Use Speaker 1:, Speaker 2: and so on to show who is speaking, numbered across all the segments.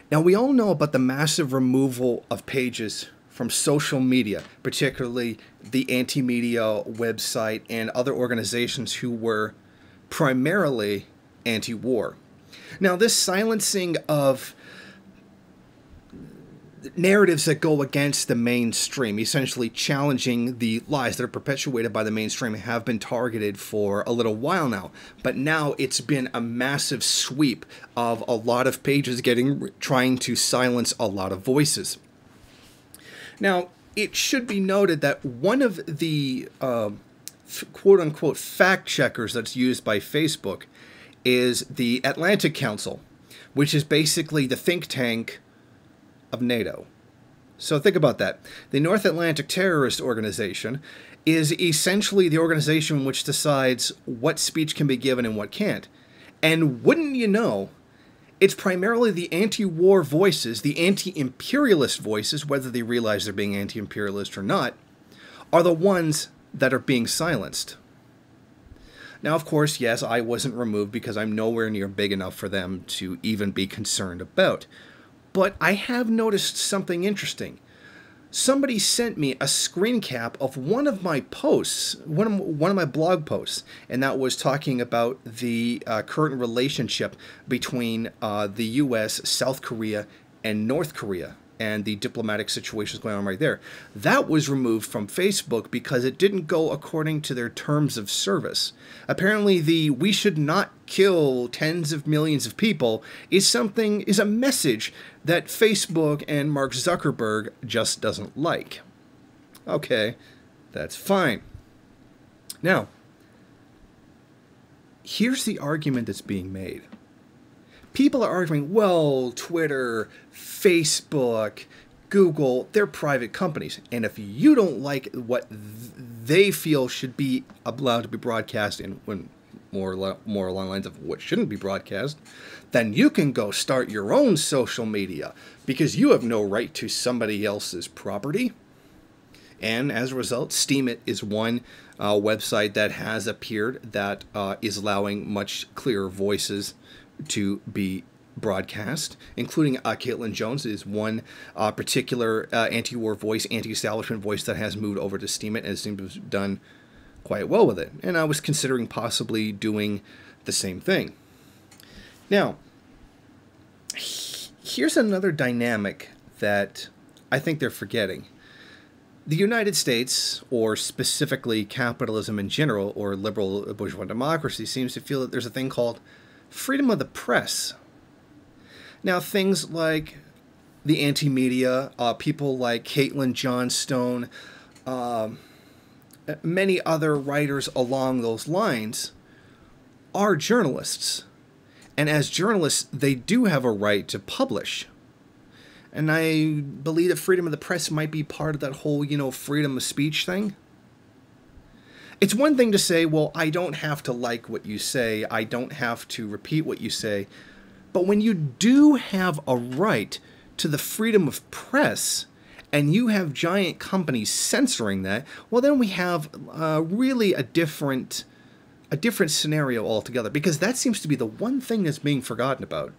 Speaker 1: Now, we all know about the massive removal of pages from social media, particularly the anti-media website and other organizations who were primarily anti-war. Now, this silencing of narratives that go against the mainstream, essentially challenging the lies that are perpetuated by the mainstream, have been targeted for a little while now. But now it's been a massive sweep of a lot of pages trying to silence a lot of voices. Now, it should be noted that one of the quote-unquote fact-checkers that's used by Facebook is the Atlantic Council, which is basically the think tank of NATO. So think about that. The North Atlantic Terrorist Organization is essentially the organization which decides what speech can be given and what can't. And wouldn't you know, it's primarily the anti-war voices, the anti-imperialist voices, whether they realize they're being anti-imperialist or not, are the ones that are being silenced. Now, of course, yes, I wasn't removed because I'm nowhere near big enough for them to even be concerned about. But I have noticed something interesting. Somebody sent me a screen cap of one of my posts, one of my blog posts, and that was talking about the current relationship between the U.S., South Korea, and North Korea, and the diplomatic situations going on right there. That was removed from Facebook because it didn't go according to their terms of service. Apparently, the "we should not kill tens of millions of people" is a message that Facebook and Mark Zuckerberg just doesn't like. Okay, that's fine. Now, here's the argument that's being made. People are arguing, well, Twitter, Facebook, Google, they're private companies. And if you don't like what they feel should be allowed to be broadcast, and when more along the lines of what shouldn't be broadcast, then you can go start your own social media because you have no right to somebody else's property. And as a result, Steemit is one website that has appeared that is allowing much clearer voices to be broadcast, including Caitlin Jones is one particular anti-war voice, anti-establishment voice that has moved over to Steemit and seems to have done quite well with it. And I was considering possibly doing the same thing. Now, here's another dynamic that I think they're forgetting. The United States, or specifically capitalism in general, or liberal bourgeois democracy, seems to feel that there's a thing called freedom of the press. Now, things like the anti-media, people like Caitlin Johnstone, many other writers along those lines are journalists. And as journalists, they do have a right to publish. And I believe that freedom of the press might be part of that whole, freedom of speech thing. It's one thing to say, well, I don't have to like what you say, I don't have to repeat what you say, but when you do have a right to the freedom of press, and you have giant companies censoring that, well, then we have really a different scenario altogether, because that seems to be the one thing that's being forgotten about,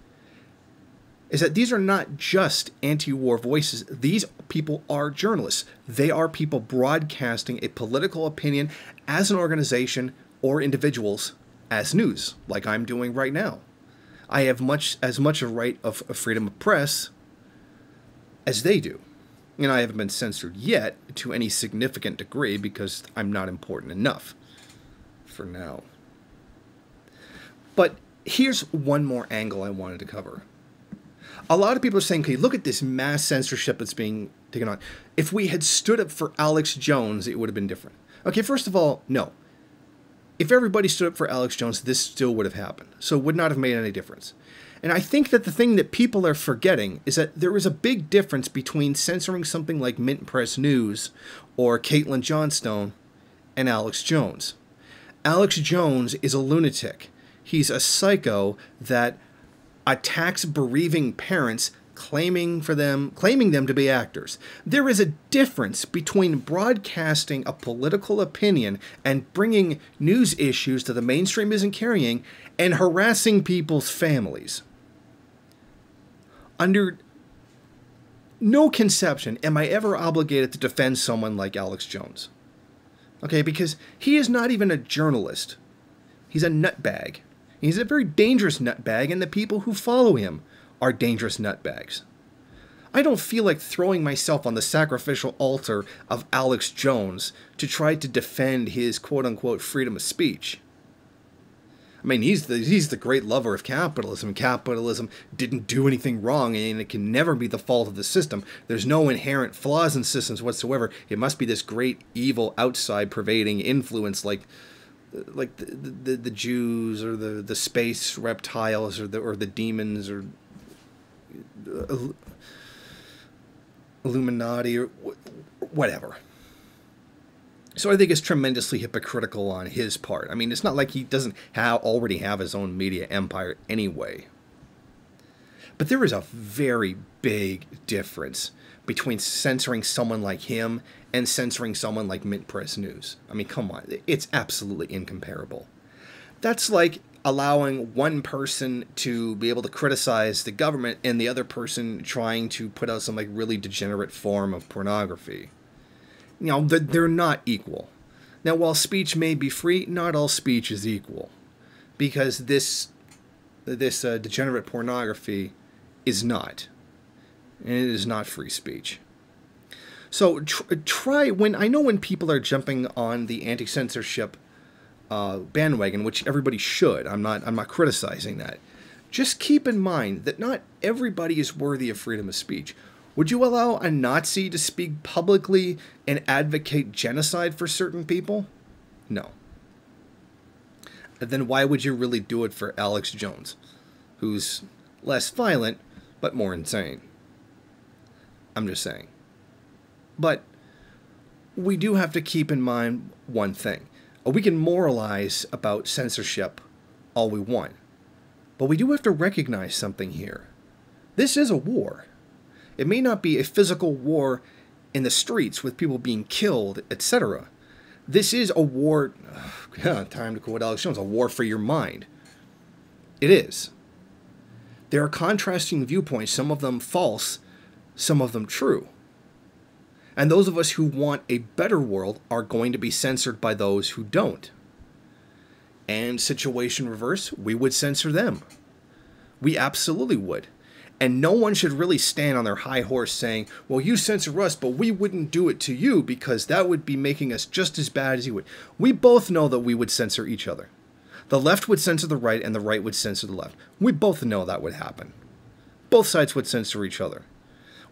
Speaker 1: is that these are not just anti-war voices. These people are journalists. They are people broadcasting a political opinion as an organization or individuals as news, like I'm doing right now. I have as much a right of freedom of press as they do. And I haven't been censored yet to any significant degree because I'm not important enough for now. But here's one more angle I wanted to cover. A lot of people are saying, okay, look at this mass censorship that's being taken on. If we had stood up for Alex Jones, it would have been different. Okay, first of all, no. If everybody stood up for Alex Jones, this still would have happened. So it would not have made any difference. And I think that the thing that people are forgetting is that there is a big difference between censoring something like Mint Press News or Caitlin Johnstone and Alex Jones. Alex Jones is a lunatic. He's a psycho that attacks bereaving parents, claiming them to be actors. There is a difference between broadcasting a political opinion and bringing news issues that the mainstream isn't carrying and harassing people's families. Under no conception am I ever obligated to defend someone like Alex Jones. Okay, because he is not even a journalist. He's a nutbag. He's a very dangerous nutbag, and the people who follow him are dangerous nutbags. I don't feel like throwing myself on the sacrificial altar of Alex Jones to try to defend his quote-unquote freedom of speech. I mean, he's the great lover of capitalism. Capitalism didn't do anything wrong, and it can never be the fault of the system. There's no inherent flaws in systems whatsoever. It must be this great evil outside pervading influence, like the Jews or the space reptiles or the demons or Illuminati or whatever. So I think it's tremendously hypocritical on his part. I mean, it's not like he doesn't already have his own media empire anyway. But there is a very big difference between censoring someone like him and censoring someone like Mint Press News. I mean, come on. It's absolutely incomparable. That's like allowing one person to be able to criticize the government and the other person trying to put out some like really degenerate form of pornography. You know, they're not equal. Now, while speech may be free, not all speech is equal. Because this degenerate pornography is not. And it is not free speech. So when people are jumping on the anti-censorship bandwagon, which everybody should, I'm not criticizing that. Just keep in mind that not everybody is worthy of freedom of speech. Would you allow a Nazi to speak publicly and advocate genocide for certain people? No. Then why would you really do it for Alex Jones, who's less violent but more insane? I'm just saying. But we do have to keep in mind one thing. We can moralize about censorship all we want, but we do have to recognize something here. This is a war. It may not be a physical war in the streets with people being killed, etc. This is a war, time to quote Alex Jones, a war for your mind. It is. There are contrasting viewpoints, some of them false, some of them true. And those of us who want a better world are going to be censored by those who don't. And situation reverse, we would censor them. We absolutely would. And no one should really stand on their high horse saying, well, you censor us, but we wouldn't do it to you because that would be making us just as bad as you would. We both know that we would censor each other. The left would censor the right and the right would censor the left. We both know that would happen. Both sides would censor each other.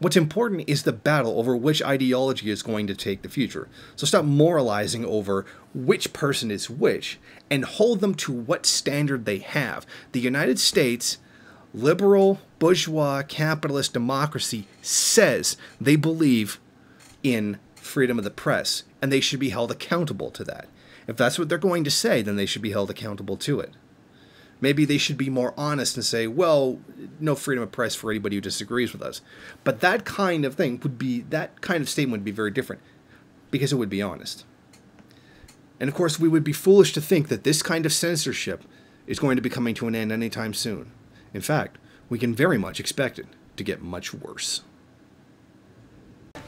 Speaker 1: What's important is the battle over which ideology is going to take the future. So stop moralizing over which person is which and hold them to what standard they have. The United States liberal, bourgeois, capitalist democracy says they believe in freedom of the press, and they should be held accountable to that. If that's what they're going to say, then they should be held accountable to it. Maybe they should be more honest and say, well, no freedom of press for anybody who disagrees with us. But that kind of thing that kind of statement would be very different, because it would be honest. And of course, we would be foolish to think that this kind of censorship is going to be coming to an end anytime soon. In fact, we can very much expect it to get much worse.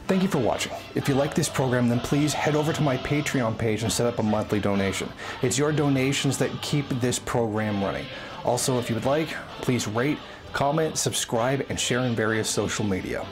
Speaker 1: Thank you for watching. If you like this program, then please head over to my Patreon page and set up a monthly donation. It's your donations that keep this program running. Also, if you would like, please rate, comment, subscribe, and share in various social media.